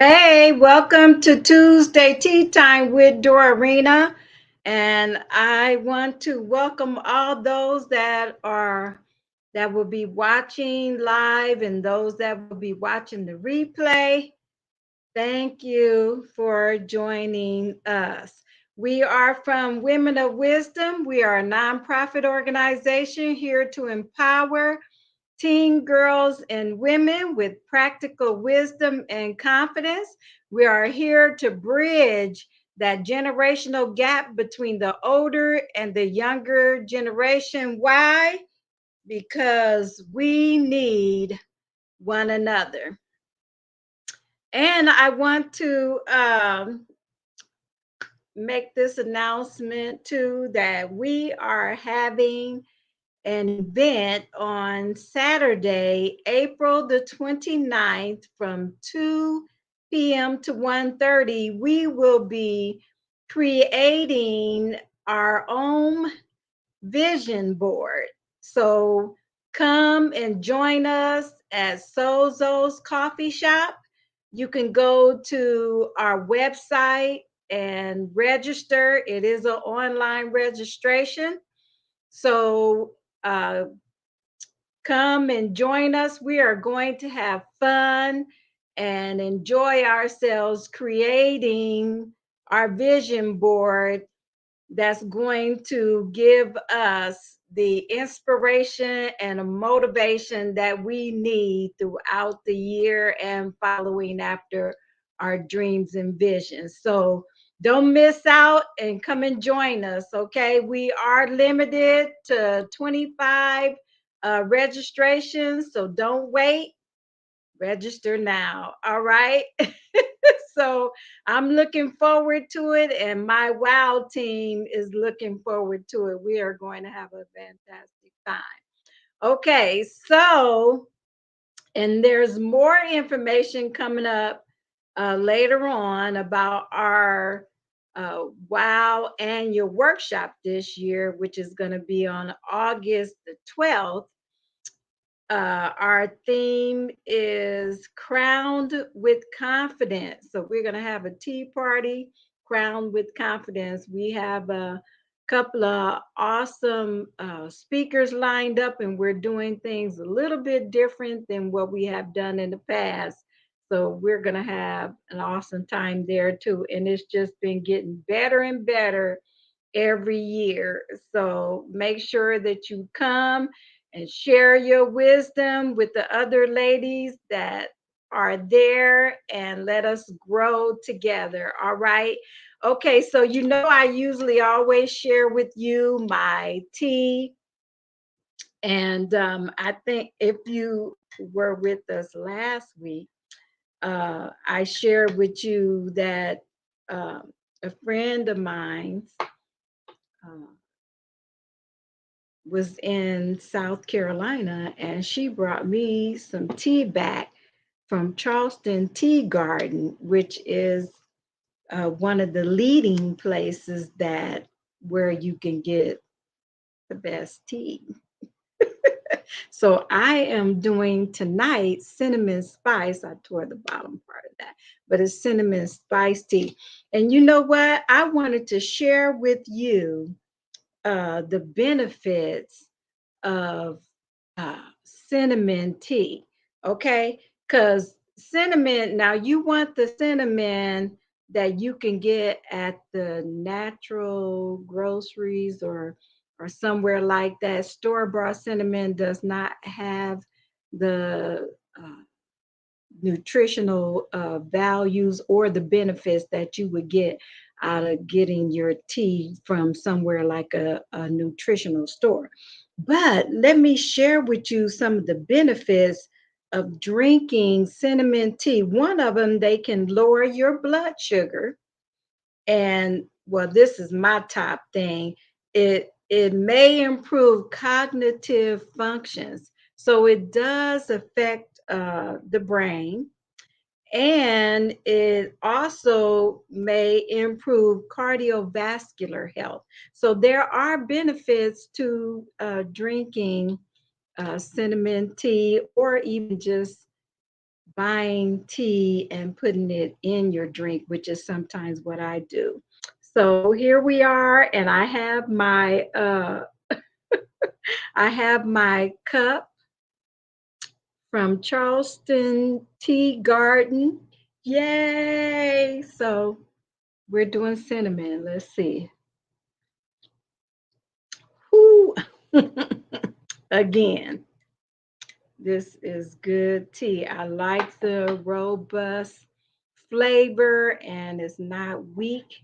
Hey, welcome to Tuesday Tea Time with Dorina. And I want to welcome all those that will be watching live and those that will be watching the replay. Thank you for joining us. We are from Women of Wisdom. We are a nonprofit organization here to empower teen girls and women with practical wisdom and confidence. We are here to bridge that generational gap between the older and the younger generation. Why? Because we need one another. And I want to make this announcement too that we are having an event on Saturday, April the 29th from 2 p.m. to 1:30. We will be creating our own vision board. So come and join us at Sozo's Coffee Shop. You can go to our website and register. It is an online registration. So uh, come and join us. We are going to have fun and enjoy ourselves creating our vision board that's going to give us the inspiration and a motivation that we need throughout the year and following after our dreams and visions. So don't miss out and come and join us, okay? We are limited to 25 registrations, so don't wait. Register now, all right? So I'm looking forward to it, and my WOW team is looking forward to it. We are going to have a fantastic time. Okay, so, and there's more information coming up later on about our WOW annual workshop this year, which is going to be on August the 12th. Our theme is crowned with confidence. So we're going to have a tea party, crowned with confidence. We have a couple of awesome speakers lined up, and we're doing things a little bit different than what we have done in the past. So we're going to have an awesome time there too. And it's just been getting better and better every year. So make sure that you come and share your wisdom with the other ladies that are there and let us grow together. All right. Okay. So, I usually always share with you my tea. And I think if you were with us last week, I shared with you that a friend of mine uh, was in South Carolina, and she brought me some tea back from Charleston Tea Garden, which is one of the leading places that where you can get the best tea. So I am doing tonight cinnamon spice. I tore the bottom part of that, but it's cinnamon spice tea. And you know what? I wanted to share with you the benefits of cinnamon tea. Okay. Because cinnamon, now you want the cinnamon that you can get at the natural groceries or somewhere like that. Store bought cinnamon does not have the nutritional values or the benefits that you would get out of getting your tea from somewhere like a nutritional store. But let me share with you some of the benefits of drinking cinnamon tea. One of them, they can lower your blood sugar. And well, this is my top thing. It may improve cognitive functions. So it does affect the brain, and it also may improve cardiovascular health. So there are benefits to drinking cinnamon tea or even just buying tea and putting it in your drink, which is sometimes what I do. So here we are, and I have my cup from Charleston Tea Garden. Yay! So we're doing cinnamon. Let's see. Whoo! Again, this is good tea. I like the robust flavor and it's not weak,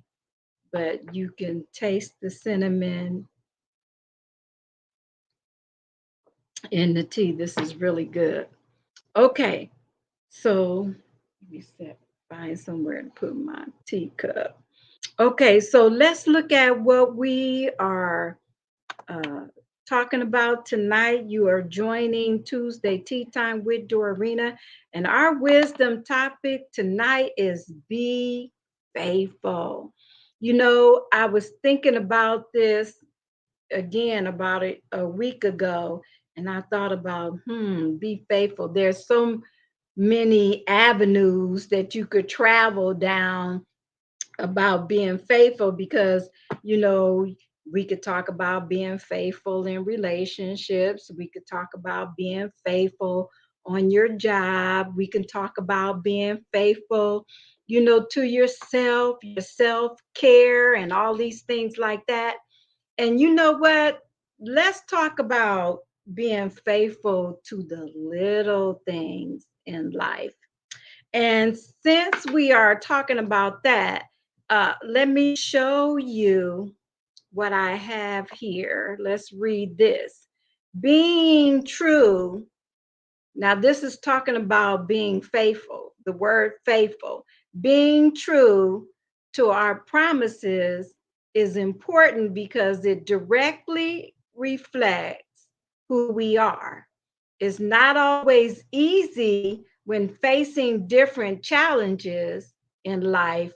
but you can taste the cinnamon in the tea. This is really good. Okay, so let me find somewhere to put my teacup. Okay, so let's look at what we are uh, talking about tonight. You are joining Tuesday Tea Time with Dorina, and our wisdom topic tonight is be faithful. You know, I was thinking about this again about it a week ago, and I thought about, be faithful. There's so many avenues that you could travel down about being faithful because you know we could talk about being faithful in relationships, we could talk about being faithful on your job, we can talk about being faithful, to yourself, your self-care and all these things like that. And you know what, let's talk about being faithful to the little things in life. And since we are talking about that, let me show you what I have here. Let's read this. Being true. Now, this is talking about being faithful, the word faithful. Being true to our promises is important because it directly reflects who we are. It's not always easy when facing different challenges in life,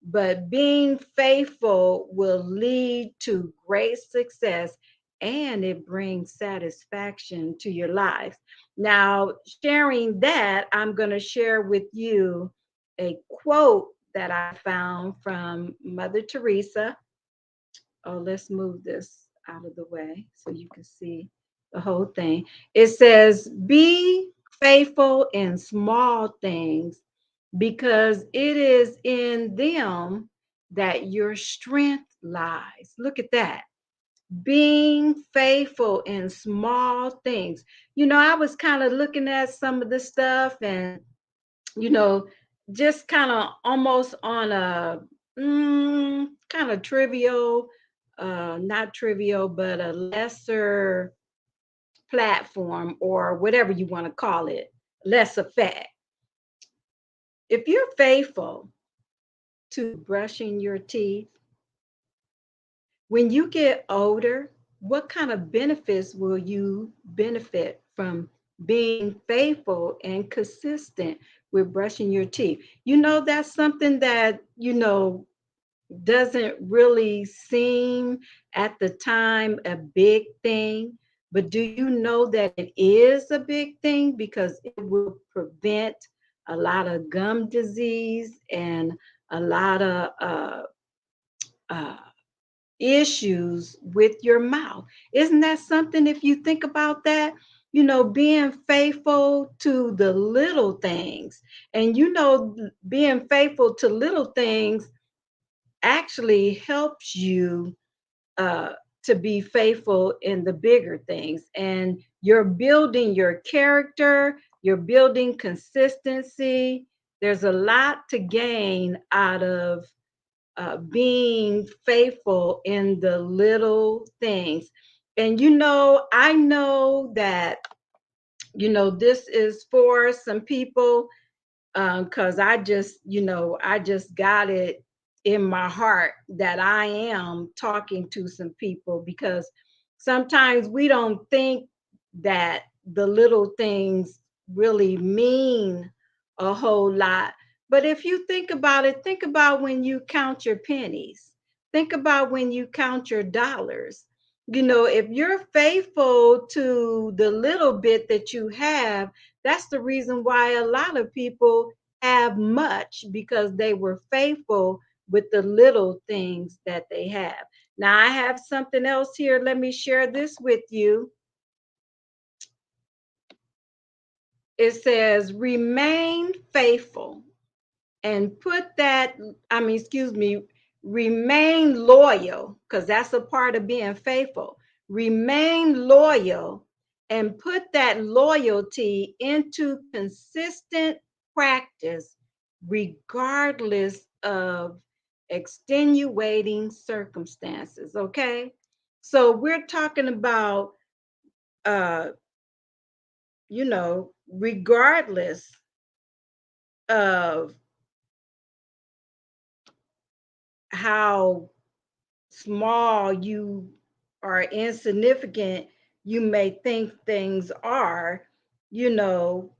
but being faithful will lead to great success and it brings satisfaction to your life. Now, sharing that, I'm going to share with you a quote that I found from Mother Teresa. Oh, let's move this out of the way so you can see the whole thing. It says, be faithful in small things because it is in them that your strength lies. Look at that. Being faithful in small things. I was kind of looking at some of the stuff and, you know, just kind of almost on a kind of trivial, not trivial, but a lesser platform or whatever you want to call it, less effect. If you're faithful to brushing your teeth, when you get older, what kind of benefits will you benefit from being faithful and consistent with brushing your teeth? That's something that, doesn't really seem at the time a big thing. But do you know that it is a big thing because it will prevent a lot of gum disease and a lot of uh, issues with your mouth. Isn't that something if you think about that? Being faithful to the little things. And being faithful to little things actually helps you uh, to be faithful in the bigger things. And you're building your character, you're building consistency. There's a lot to gain out of being faithful in the little things. And I know that, this is for some people because I just got it in my heart that I am talking to some people because sometimes we don't think that the little things really mean a whole lot. But if you think about it, think about when you count your pennies, think about when you count your dollars. If you're faithful to the little bit that you have, That's the reason why a lot of people have much, because they were faithful with the little things that they have. Now, I have something else here. Let me share this with you. It says, remain faithful, and put that, excuse me, remain loyal, because that's a part of being faithful. Remain loyal and put that loyalty into consistent practice, regardless of extenuating circumstances. Okay. So we're talking about, uh, regardless of how small you are, insignificant you may think things are, you know,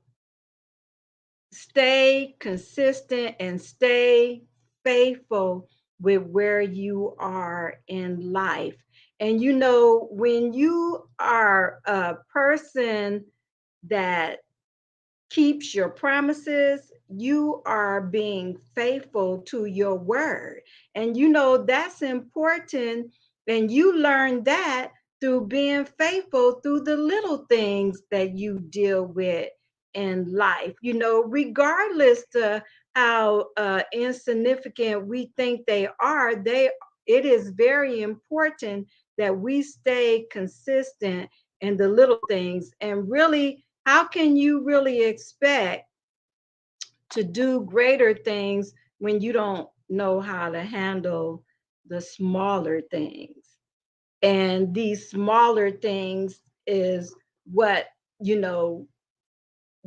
stay consistent and stay faithful with where you are in life. And when you are a person that keeps your promises, you are being faithful to your word. And that's important. And you learn that through being faithful through the little things that you deal with in life. Regardless to how insignificant we think they are, it is very important that we stay consistent in the little things. And really, how can you really expect to do greater things when you don't know how to handle the smaller things? And these smaller things is what, you know,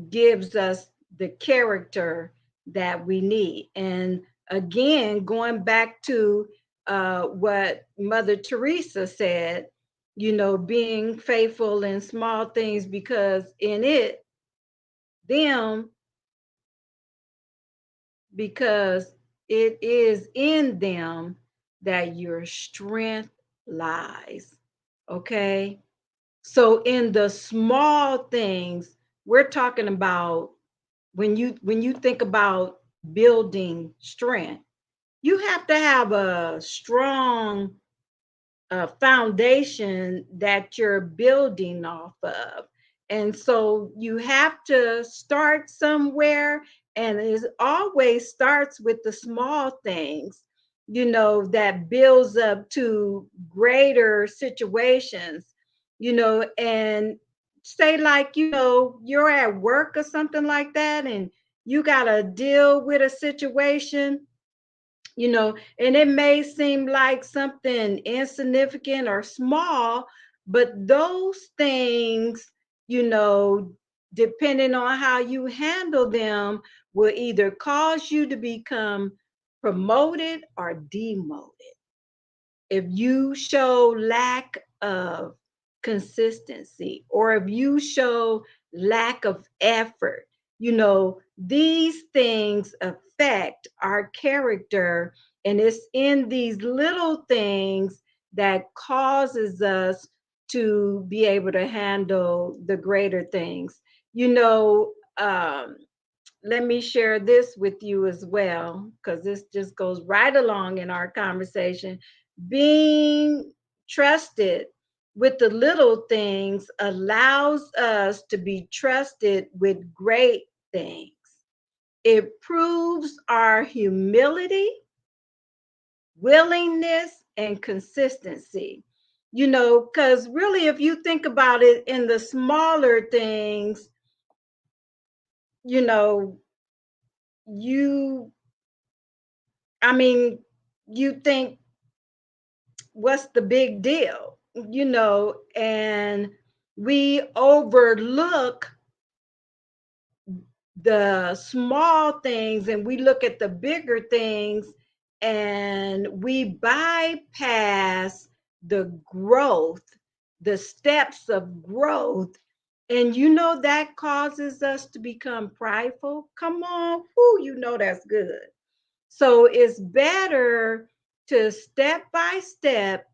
gives us the character that we need. And again, going back to what Mother Teresa said, being faithful in small things, because in it, them, because it is in them that your strength lies. Okay. So in the small things, we're talking about, when you think about building strength, you have to have a strong foundation that you're building off of. And so you have to start somewhere, and it always starts with the small things, that builds up to greater situations, and say, like, you're at work or something like that, and you got to deal with a situation, and it may seem like something insignificant or small, but those things, you know, depending on how you handle them, will either cause you to become promoted or demoted. If you show lack of consistency, or if you show lack of effort, these things affect our character. And it's in these little things that causes us to be able to handle the greater things. Let me share this with you as well, because this just goes right along in our conversation. Being trusted with the little things allows us to be trusted with great things. It proves our humility, willingness, and consistency. Because really, if you think about it, in the smaller things, you know, you I mean, you think, what's the big deal? And we overlook the small things, and we look at the bigger things, and we bypass the growth, the steps of growth. And that causes us to become prideful. Come on, that's good. So it's better to step by step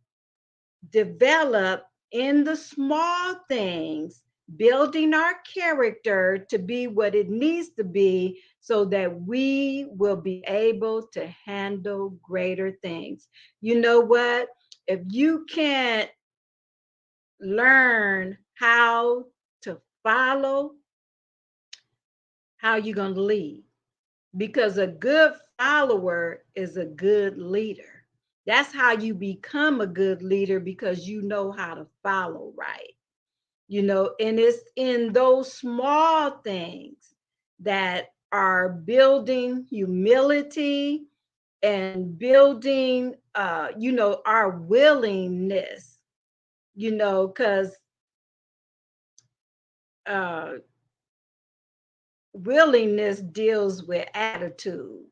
develop in the small things building our character to be what it needs to be so that we will be able to handle greater things. You know what? If you can't learn how to follow, how you going to lead? Because a good follower is a good leader. That's how you become a good leader, because you know how to follow right. And it's in those small things that are building humility and building our willingness, because uh willingness deals with attitude,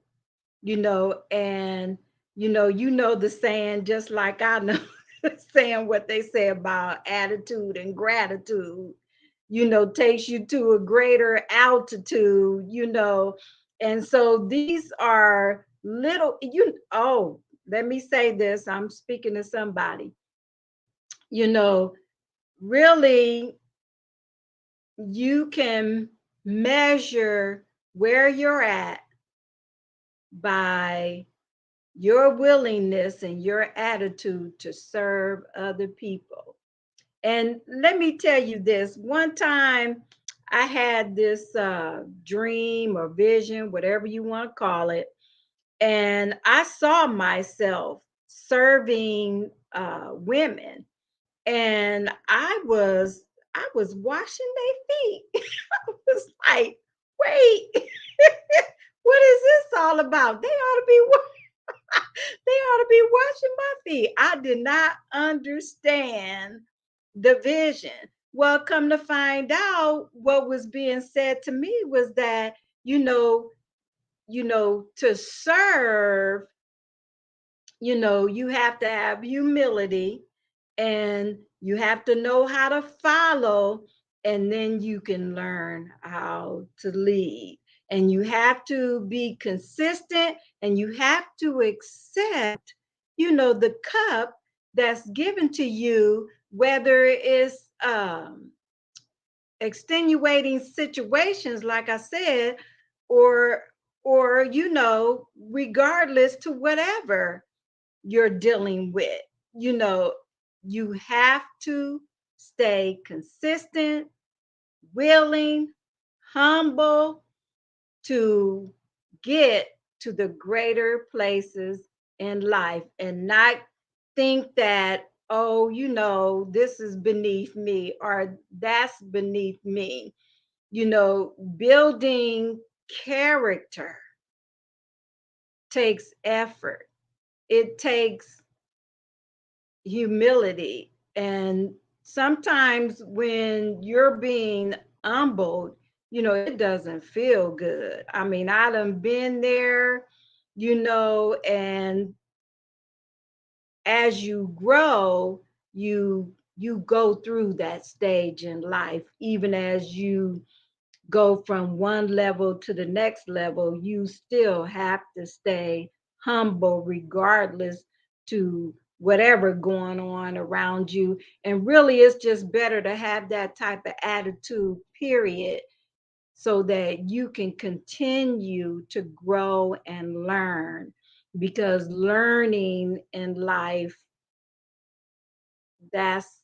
and the saying, just like I know, saying what they say about attitude and gratitude, takes you to a greater altitude, and so these are little, let me say this, I'm speaking to somebody, you know really, you can measure where you're at by your willingness and your attitude to serve other people. And let me tell you this, one time I had this dream or vision, whatever you want to call it, and I saw myself serving women, and I was washing their feet. I was like, wait, what is this all about? They ought to be washing my feet. I did not understand the vision. Well, come to find out, what was being said to me was that, to serve, you have to have humility, and you have to know how to follow, and then you can learn how to lead. And you have to be consistent, and you have to accept, the cup that's given to you, whether it's extenuating situations, like I said, or regardless to whatever you're dealing with. You know, you have to stay consistent, willing, humble to get to the greater places in life, and not think that, oh, this is beneath me or that's beneath me. Building character takes effort. It takes humility. And sometimes when you're being humbled, it doesn't feel good. I mean, I done been there, and as you grow, you go through that stage in life. Even as you go from one level to the next level, you still have to stay humble regardless to whatever going on around you. And really, it's just better to have that type of attitude, period, so that you can continue to grow and learn. Because learning in life, that's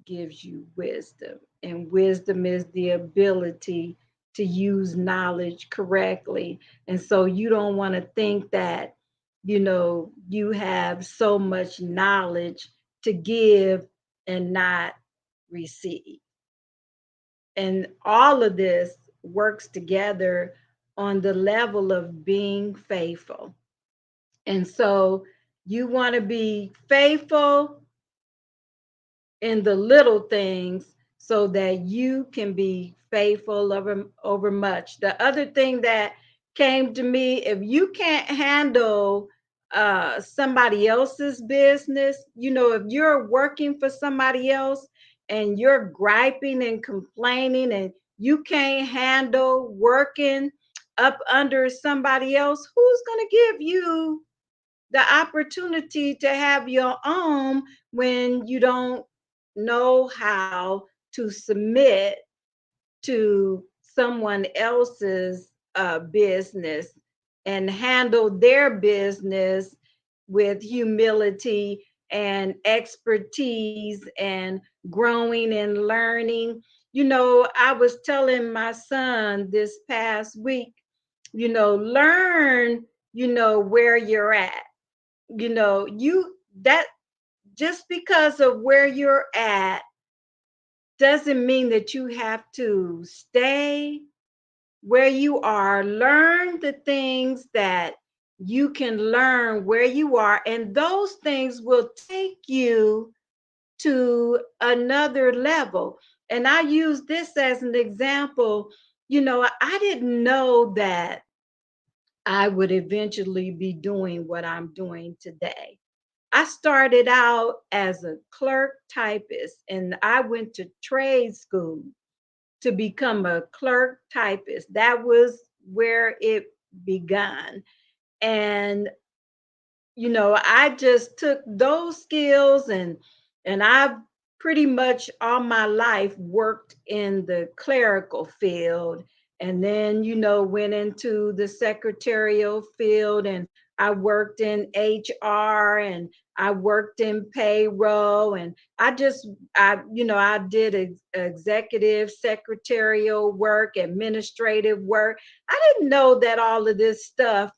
gives you wisdom. And wisdom is the ability to use knowledge correctly. And so you don't want to think that, you have so much knowledge to give and not receive. And all of this works together on the level of being faithful. And so you want to be faithful in the little things so that you can be faithful over much. The other thing that came to me, if you can't handle somebody else's business, if you're working for somebody else and you're griping and complaining, and you can't handle working up under somebody else, who's going to give you the opportunity to have your own when you don't know how to submit to someone else's business and handle their business with humility and expertise and growing and learning. I was telling my son this past week, learn, where you're at. You that just because of where you're at doesn't mean that you have to stay where you are. Learn the things that you can learn where you are, and those things will take you to another level. And I use this as an example. I didn't know that I would eventually be doing what I'm doing today. I started out as a clerk typist, and I went to trade school to become a clerk typist. That was where it began. And I just took those skills, and I've pretty much all my life worked in the clerical field, and then went into the secretarial field, and I worked in HR, and I worked in payroll, and I did executive secretarial work, administrative work. I didn't know that all of this stuff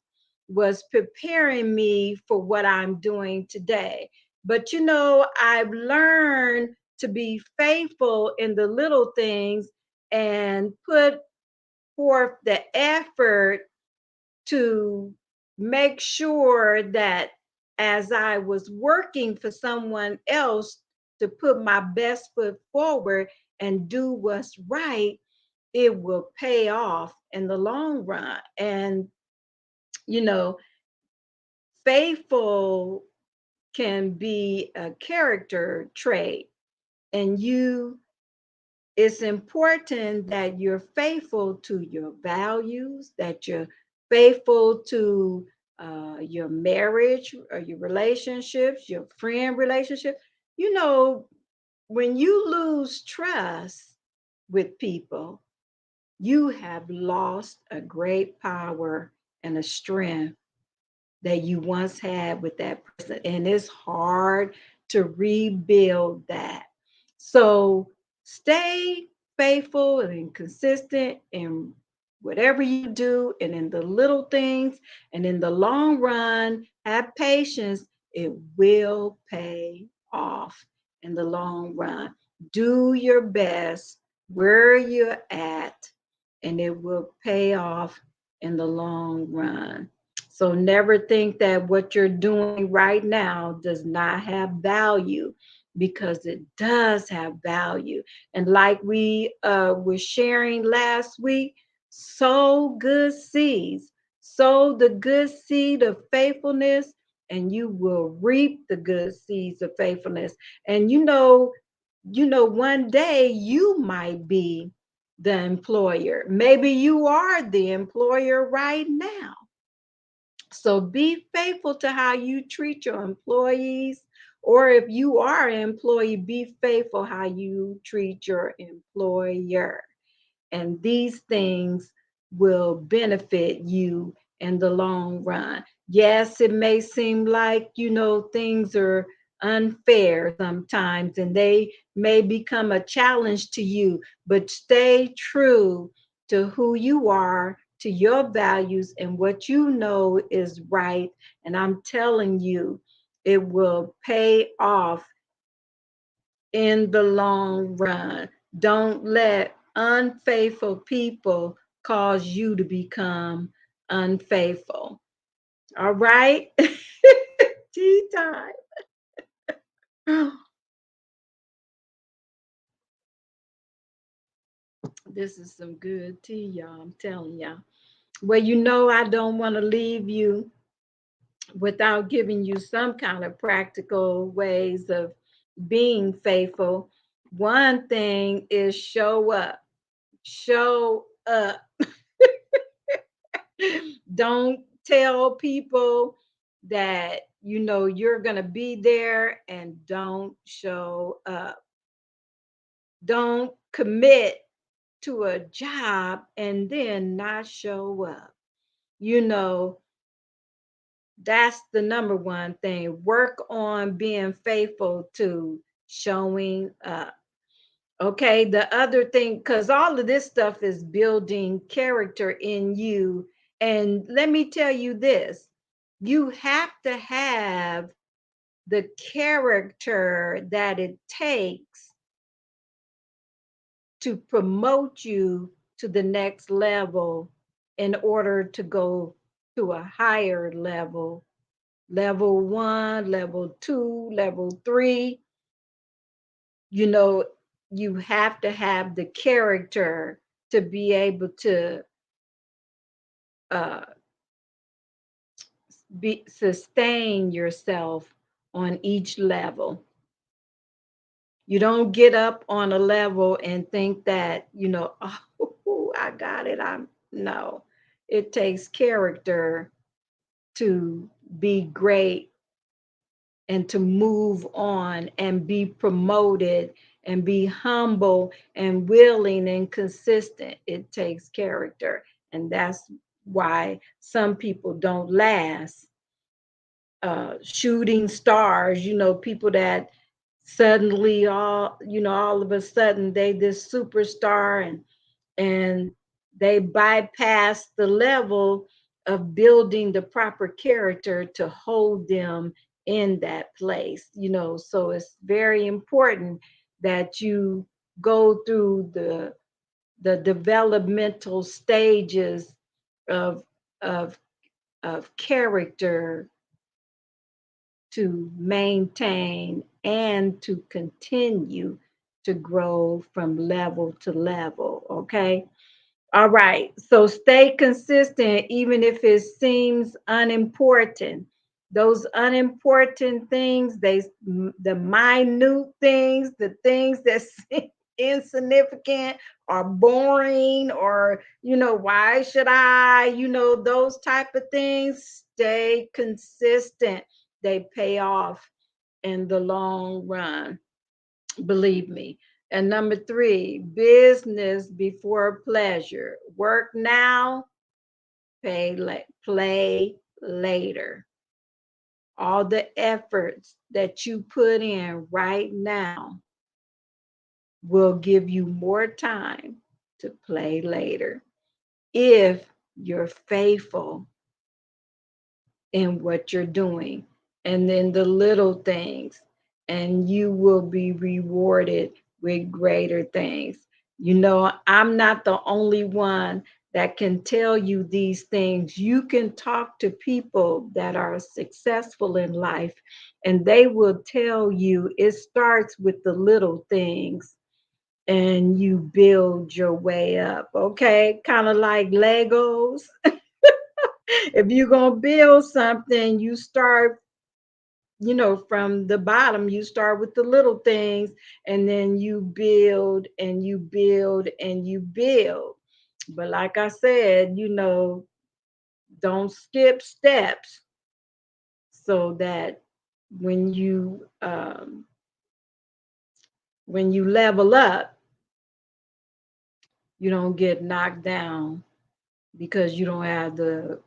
was preparing me for what I'm doing today. But I've learned to be faithful in the little things and put forth the effort to make sure that as I was working for someone else to put my best foot forward and do what's right, it will pay off in the long run. And, you know, faithful can be a character trait, and it's important that you're faithful to your values, that you're faithful to your marriage or your relationships, your friend relationship. you know when you lose trust with people, you have lost a great power and a strength that you once had with that person. And it's hard to rebuild that. So stay faithful and consistent in whatever you do and in the little things. And in the long run, have patience. It will pay off in the long run. Do your best where you're at, and it will pay off in the long run. So never think that what you're doing right now does not have value, because it does have value. And like we were sharing last week, sow good seeds. Sow the good seed of faithfulness, and you will reap the good seeds of faithfulness. And one day you might be the employer. Maybe you are the employer right now. So be faithful to how you treat your employees, or if you are an employee, be faithful how you treat your employer. And these things will benefit you in the long run. Yes, it may seem like, things are unfair sometimes, and they may become a challenge to you, but stay true to who you are, to your values, and what you know is right. And I'm telling you, it will pay off in the long run. Don't let unfaithful people cause you to become unfaithful. All right? Tea time. This is some good tea, y'all. I'm telling y'all. Well, I don't want to leave you without giving you some kind of practical ways of being faithful. One thing is show up. Show up. Don't tell people that you're going to be there and don't show up. Don't commit to a job and then not show up. You know, that's the number one thing. Work on being faithful to showing up. Okay. The other thing, because all of this stuff is building character in you. And let me tell you this, you have to have the character that it takes to promote you to the next level in order to go to a higher level, level one, level two, level three. You know, you have to have the character to be able to uh, sustain yourself on each level. You don't get up on a level and think that, oh, I got it. I'm no. It takes character to be great and to move on and be promoted and be humble and willing and consistent. It takes character. And that's why some people don't last. Shooting stars, people that suddenly all of a sudden they this superstar, and they bypass the level of building the proper character to hold them in that place. So it's very important that you go through the developmental stages of of of character to maintain and to continue to grow from level to level. Okay. All right. So stay consistent, even if it seems unimportant. Those unimportant things, the minute things, the things that seem insignificant or boring, or why should I, those type of things, stay consistent. They pay off in the long run, believe me. And number three, business before pleasure. Work now, play later. All the efforts that you put in right now will give you more time to play later if you're faithful in what you're doing, and then the little things, and you will be rewarded with greater things. I'm not the only one that can tell you these things. You can talk to people that are successful in life, and they will tell you it starts with the little things and you build your way up. Okay, kind of like Legos. If you're going to build something, you start, from the bottom. You start with the little things, and then you build and you build and you build. But like I said, don't skip steps, so that when you level up, you don't get knocked down because you don't have the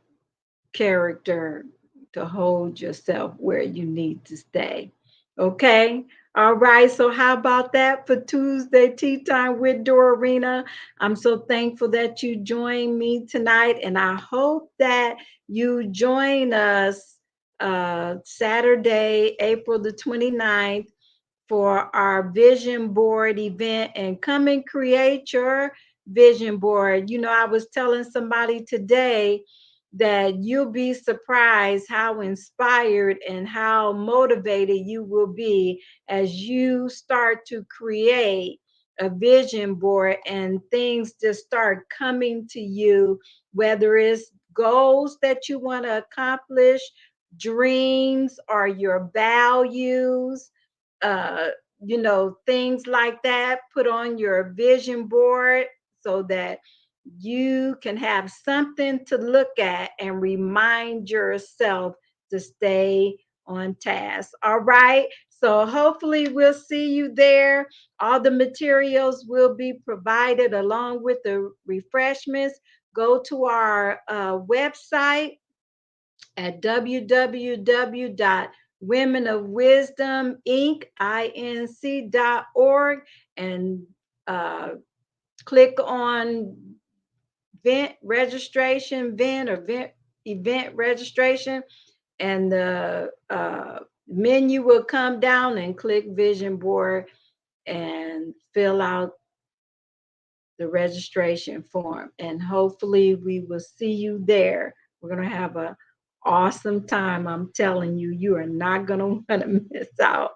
character to hold yourself where you need to stay. Okay. All right. So, how about that for Tuesday Tea Time with Dorina? I'm so thankful that you joined me tonight, and I hope that you join us Saturday, April the 29th, for our vision board event, and come and create your vision board. I was telling somebody today that you'll be surprised how inspired and how motivated you will be as you start to create a vision board, and things just start coming to you, whether it's goals that you want to accomplish, dreams, or your values, uh, things like that. Put on your vision board so that you can have something to look at and remind yourself to stay on task. All right. So hopefully we'll see you there. All the materials will be provided along with the refreshments. Go to our website at www.womenofwisdominc.org and uh, click on event registration, and the menu will come down, and click vision board and fill out the registration form, and hopefully we will see you there. We're going to have an awesome time. I'm telling you, you are not going to want to miss out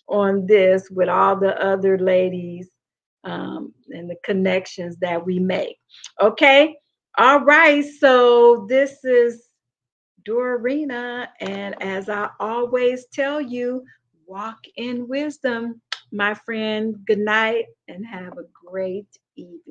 on this with all the other ladies and the connections that we make. Okay. All right. So this is Dorina. And as I always tell you, walk in wisdom, my friend. Good night and have a great evening.